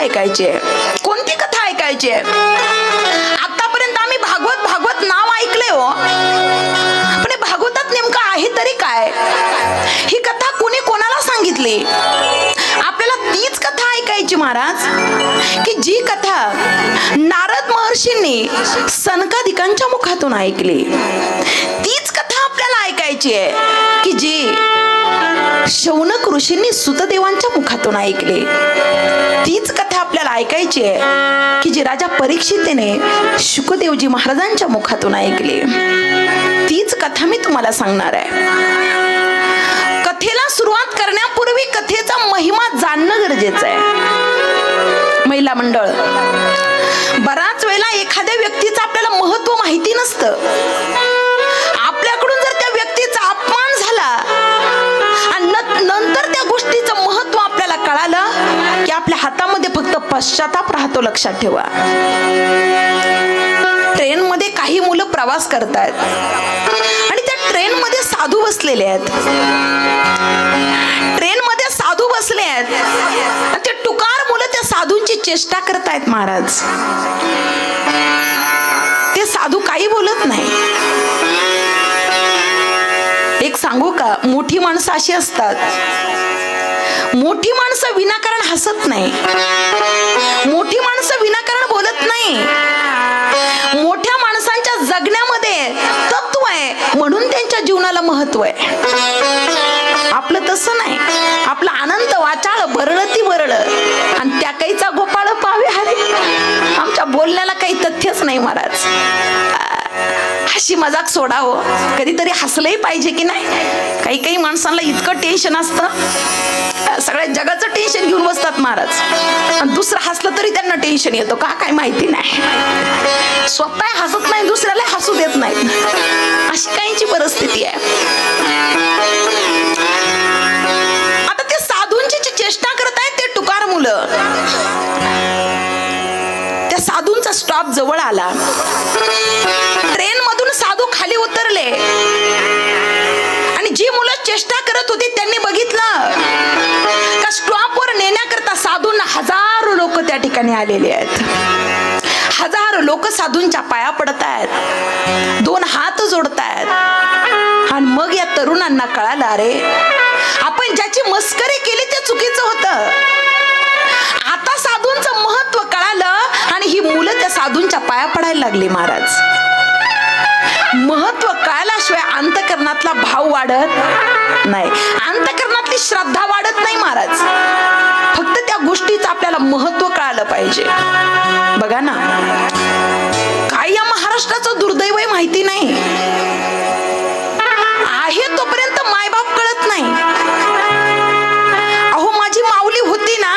ऐकायची आहे? कोणती कथा ऐकायची आहे? आतापर्यंत आम्ही भागवत भागवत नाव ऐकले हो, पण भागवतात नेमकं आहे तरी काय? ही कथा कोणी कोणाला सांगितली? आपल्याला तीच कथा ऐकायची महाराज, की जी कथा नारद महर्षींनी सनकादिकांच्या मुखातून ऐकली. तीच कथा आपल्याला ऐकायची आहे, की जी शौनक ऋषींनी सुतदेवांच्या मुखातून ऐकली. तीच कथा आपल्याला ऐकायची आहे, की जी राजा परीक्षितने शुकदेवजी महाराजांच्या मुखातून ऐकली. तीच कथा मी तुम्हाला सांगणार आहे. कथेला सुरुवात करण्यापूर्वी कथेचा महिमा जाणणं गरजेचं आहे. महिला मंडळ, बराच वेळेला एखाद्या व्यक्तीचं आपल्याला महत्व माहिती नसतं. आपल्याकडून जर त्या व्यक्तीचा अपमान झाला आणि नंतर त्या गोष्टीचं महत्व आपल्याला कळालं, की आपल्या हातामध्ये फक्त पश्चाताप राहतो. लक्षात ठेवा. ट्रेन मध्ये काही मुलं प्रवास करतायत आणि त्या ट्रेन मध्ये साधू बसलेले आहेत. ट्रेन मध्ये साधू बसले आहेत आणि ते टुकार मुलं त्या साधूंची चेष्टा करतायत. महाराज, ते साधू काही बोलत नाही. एक सांगू का, मोठी माणसं अशी असतात. मोठी माणसं विनाकारण हसत नाही. मोठी माणसं विनाकारण बोलत नाही. मोठ्या माणसांच्या जगण्यामध्ये तत्व आहे, म्हणून त्यांच्या जीवनाला महत्व आहे. आपलं तसं नाही. आपलं अनंत वाचाळ बरळती बरळ आणि त्या काहीचा गोपाळ पावे हरे. आमच्या बोलण्याला काही तथ्यच नाही महाराज. हशी मजाक सोडावं, कधीतरी हसलंही पाहिजे की नाही. काही काही माणसांना इतकं टेन्शन असतं, सगळ्या जगाचं टेन्शन घेऊन बसतात महाराज, आणि दुसरं हसलं तरी त्यांना टेन्शन येतो का काय माहिती नाही. स्वतः हसत नाही, दुसऱ्याला हसू देत नाही. अशी काहींची परिस्थिती आहे. आता ते साधूंची चेष्टा करतायत ते टुकार मुलं. त्या साधूंचा स्टॉप जवळ आला. ट्रेन मधून साधू खाली उतरले आणि जी मुलं चेष्टा करत होती त्यांनी बघितलं का स्टॉपवर नेण्याकरता साधूंना हजारो लोक त्या ठिकाणी आलेले आहेत. हजारो लोक साधूंच्या पाया पडत आहेत, दोन हात जोडतायत. आणि मग या तरुणांना कळालं, अरे आपण ज्याची मस्करी केली ते चुकीचं होतं. आता साधूंचं महत्व कळालं आणि ही मुलं त्या साधूंच्या पाया पडायला लागली. महाराज, महत्व कळल्याशिवाय अंतकरणातला भाव वाढत नाही, अंतकरणातली श्रद्धा वाढत नाही. महाराज, फक्त त्या गोष्टीचं आपल्याला महत्व कळालं पाहिजे. बघा ना, काय या महाराष्ट्राचं दुर्दैव आहे माहिती नाही. आहे तोपर्यंत मायबाप कळत नाही. अहो, माझी माऊली होती ना,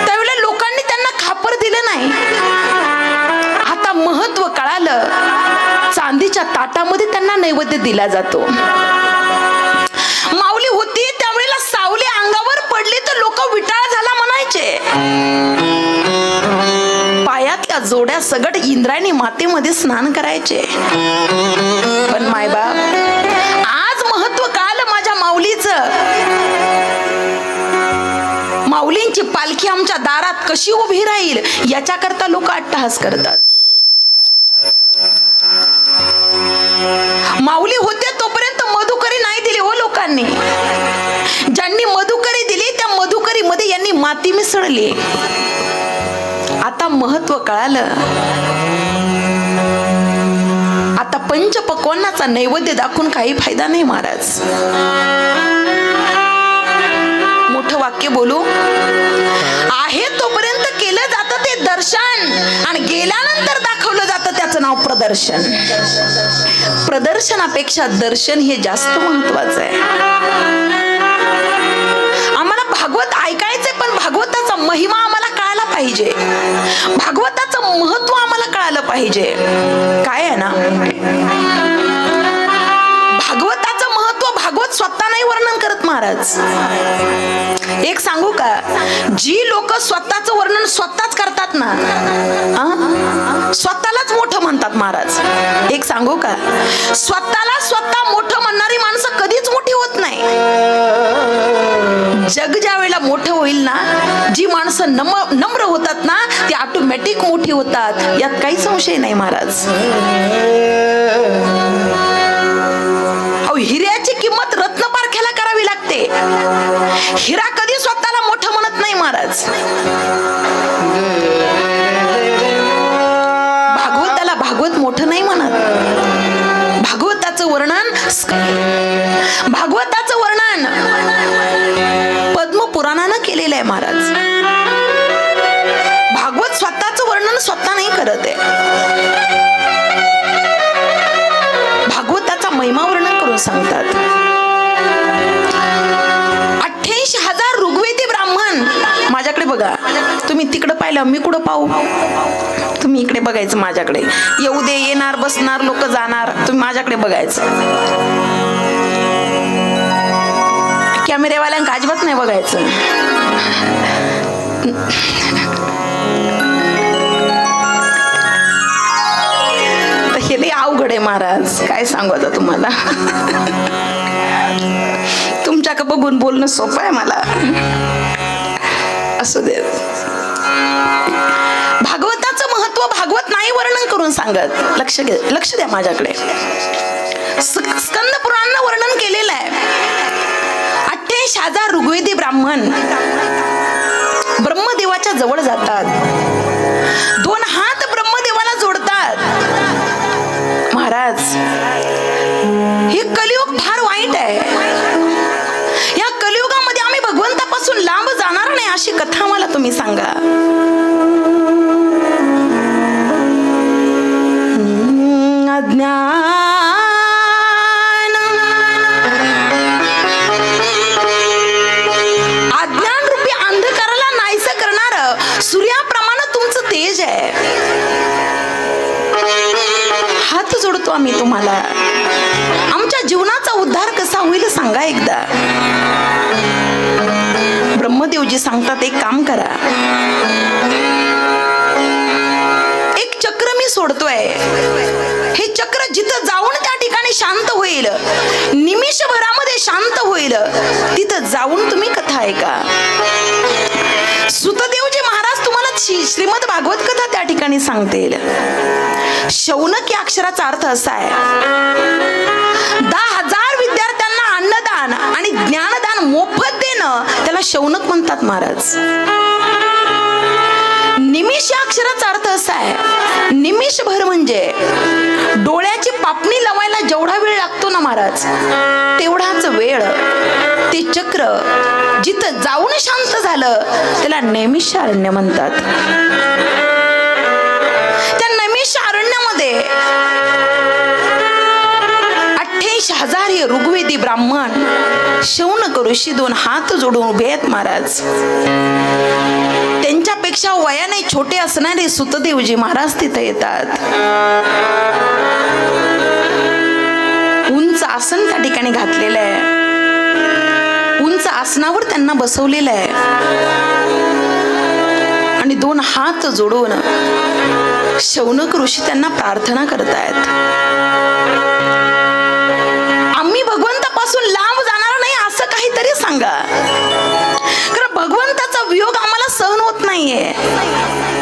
त्यावेळेला लोकांनी त्यांना खापर दिलं नाही. आता महत्व कळालं, चांदीच्या ताटामध्ये त्यांना नैवेद्य दिला जातो. माऊली होती त्यावेळेला सावली अंगावर पडली तर लोक विटाळ झाला म्हणायचे. पायातल्या जोड्या सगट इंद्रायणी मातेमध्ये स्नान करायचे. पण मायबाप, आज महत्व कळालं माझ्या माऊलीचं. माऊलींची पालखी आमच्या दारात कशी उभी राहील याच्याकरता लोक अट्टहास करतात. माऊली होते तोपर्यंत मधुकरी नाही दिली हो लोकांनी. ज्यांनी मधुकरी दिली त्या मधुकरी मध्ये यांनी माती मिसळली. आता महत्व कळालं. आता पंचपक्वान्नाचा नैवेद्य दाखवून काही फायदा नाही. महाराज, मोठं वाक्य बोलू, आहे तोपर्यंत केलं जातं ते दर्शन आणि गेल्यानंतर दाखवलं जातं त्याचं नाव प्रदर्शन. प्रदर्शनापेक्षा दर्शन हे जास्त महत्वाचं आहे. आम्हाला भागवत ऐकायचंय, पण भागवताचा महिमा आम्हाला कळायला पाहिजे. भागवताचं महत्व आम्हाला कळालं पाहिजे. काय आहे ना, भागवताचं महत्व भागवत स्वतः नाही वर्णन करत महाराज. एक सांगू का, जी लोक स्वतःचं वर्णन स्वतःच करतात ना, स्वतःलाच मोठं म्हणतात महाराज. एक सांगू का, स्वतःला स्वतः मोठं म्हणणारी माणसं कधीच मोठी होत नाही. जग ज्या वेळेला मोठं होईल ना, जी माणसं नम्र होतात ना ती ऑटोमॅटिक मोठी होतात, यात काही संशय नाही महाराज. अहो हिऱ्याची किंमत रत्नपारख्याला करावी लागते. हिरा कधी स्वतःला मोठं म्हणत नाही महाराज. भागवताला भागवत मोठं नाही म्हणत. भागवताचं वर्णन पद्मपुराणानं केलेलं आहे महाराज. भागवत स्वतःचं वर्णन स्वतः नाही करत आहे. भागवताचा महिमा वर्णन करून सांगतात. 88,000 ऋग्वेदी ब्राह्मण माझ्याकडे बघा. तुम्ही तिकडे पाहिलं, मी कुठं पाहू? तुम्ही इकडे बघायचं माझ्याकडे. येऊ दे, येणार बसणार लोक जाणार, तुम्ही माझ्याकडे बघायचं. कॅमेरेवाल्यांका अजिबात नाही बघायचं. हे लई अवघड आहे महाराज, काय सांगू आता तुम्हाला. तुमच्याकडे बघून बोलणं सोपं आहे मला. असू दे. भागवताचं महत्व भागवत नाही वर्णन करून सांगत. लक्ष द्या माझ्याकडे. स्कंद पुराणानं वर्णन केलेलं आहे. 88,000 ऋग्वेदी ब्राह्मण ब्रह्मदेवाच्या जवळ जातात. 2 हात ब्रह्मदेवाला जोडतात. महाराज हे कलियुग फार वाईट आहे. या कलियुगामध्ये आम्ही भगवंतापासून लांब जाणार नाही अशी कथा मला तुम्ही सांगा. अज्ञान रूपी अंधकाराला नाहीसं करणार सूर्याप्रमाणे तुमचं तेज आहे. हात जोडतो आम्ही तुम्हाला. आमच्या जीवनाचा उद्धार कसा होईल सांगा एकदा. ब्रह्मदेवजी सांगतात एक काम करा. एक चक्र मी सोडतोय. हे चक्र जिथं जाऊन त्या ठिकाणी शांत होईल, निमिषभरामध्ये शांत होईल, तिथं जाऊन तुम्ही कथा ऐका. सुतदेवजी महाराज तुम्हाला श्रीमद भागवत कथा त्या ठिकाणी सांगतील. शौनक या अक्षराचा अर्थ असा आहे, 10,000 विद्यार्थ्यांना अन्नदान आणि ज्ञानदान मोफत देणं त्याला शौनक म्हणतात महाराज. निमिष या अक्षराचा अर्थ असा आहे, निमिषभर म्हणजे डोळ्याची पापणी लावायला जेवढा वेळ लागतो ना महाराज, तेवढाच वेळ ते चक्र जिथं जाऊन शांत झालं त्याला नैमिषारण्य म्हणतात. त्या नैमिषारण्यामध्ये 88,000 हे ऋग्वेदी ब्राह्मण शौनक ऋषी 2 हात जोडून उभे आहेत महाराज. त्यांच्यापेक्षा वयाने छोटे असणारे सुतदेवजी महाराज तिथे येतात. उंच आसन त्या ठिकाणी घातलेलं आहे. उंच आसनावर त्यांना बसवलेलं आहे आणि 2 हात जोडून शौनक ऋषी त्यांना प्रार्थना करतायत. आम्ही भगवंतापासून लांब जाणार नाही असं काहीतरी सांगा. कारण भगवंताचा वियोग आम्हाला सहन होत नाहीये.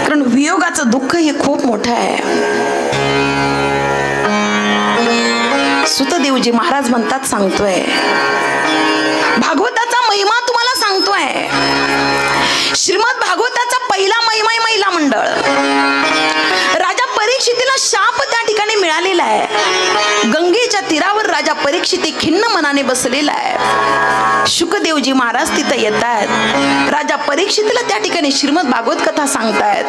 कारण वियोगाचं दुःख हे खूप मोठं आहे. सुतदेवजी महाराज म्हणतात, सांगतोय भागवताचा महिमा तुम्हाला सांगतोय. श्रीमद भागवताचा पहिला महिमा महिला मंडळ. राजा परीक्षितीला शाप त्या ठिकाणी मिळालेला आहे. गंगेच्या तीरावर राजा परीक्षिती खिन्न मनाने बसलेला आहे. शुकदेवजी महाराज तिथे येत आहेत. राजा परीक्षितीला त्या ठिकाणी श्रीमद भागवत कथा सांगतायत.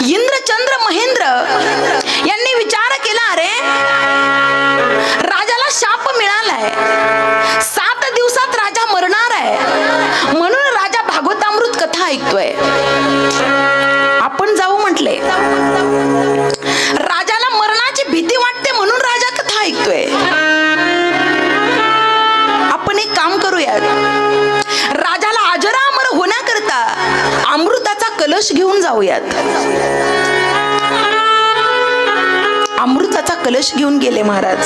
इंद्र चंद्र महेंद्र यांनी विचार केला, अरे राजाला शाप मिळालाय, 7 दिवसात राजा मरणार आहे, म्हणून राजा भागवतामृत कथा ऐकतोय. आपण जाऊ म्हटले. राजाला मरणाची भीती वाटते म्हणून राजा कथा ऐकतोय. आपण एक काम करूया, राजाला अजरामर होण्याकरता अमृताचा कलश घेऊन जाऊयात. अमृताचा कलश घेऊन गेले महाराज.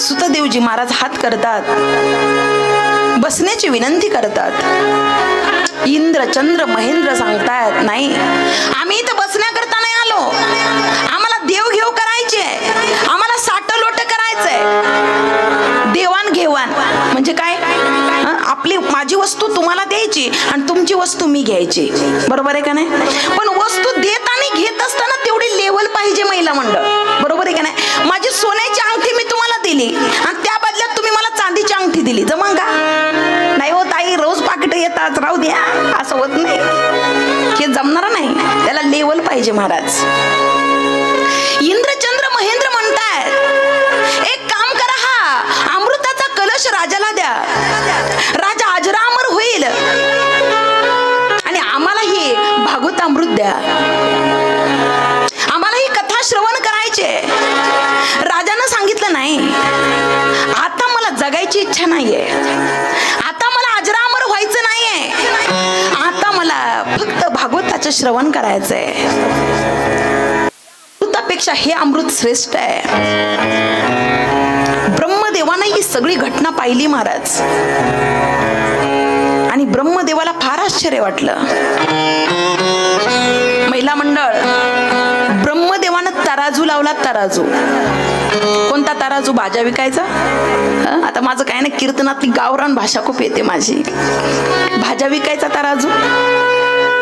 सुतदेवजी महाराज हात करतात. बसण्याची विनंती करतात. इंद्र चंद्र महेंद्र सांगतायत नाही, आम्ही इथं बसण्याकरता नाही आलो, आम्हाला देवघेव करायची आहे, आम्हाला साठलोट करायचंय. देवाण घेवाण म्हणजे काय? आपली माझी वस्तू तुम्हाला द्यायची आणि तुमची वस्तू मी घ्यायची, बरोबर आहे का नाही? पण वस्तू देत आणि घेत असताना तेवढी लेवल पाहिजे महिला मंडळ, बरोबर आहे का नाही? माझी सोन्याची अंगठी मी तुम्हाला दिली आणि त्या बदल्यात तुम्ही मला चांदीची अंगठी दिली, जमंग का? नाही हो ताई, रोज पाकिट येतात, राहू द्या, असं होत नाही, हे जमणार नाही, त्याला लेवल पाहिजे महाराज. इंद्रचंद्र महेंद्र म्हणतायत एक काम करा, हा अमृताचा कलश राजाला द्या, राजा अजरामर होईल आणि आम्हाला ही भागवत अमृत द्या, आम्हाला ही कथा श्रवण करायची. राजानं सांगितलं नाही, आता मला जगायची इच्छा नाहीये, आता मला अजरामर व्हायचं नाहीये, आता मला फक्त भागवताचं श्रवण करायचंय. अमृतापेक्षा हे अमृत श्रेष्ठ आहे. ब्रह्मदेवानं ही सगळी घटना पाहिली महाराज, आणि ब्रह्मदेवाला फार आश्चर्य वाटलं. महिला मंडळ, ब्रह्मदेवानं तराजू लावला, तराजू. कोणता तराजू? भाज्या विकायचा. आता माझं काय नाही, कीर्तनातली गावरान भाषा खूप येते माझी. भाज्या विकायचा तराजू.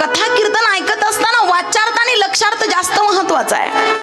कथा कीर्तन ऐकत असताना वाचार्थ आणि लक्षार्थ जास्त महत्वाचा आहे.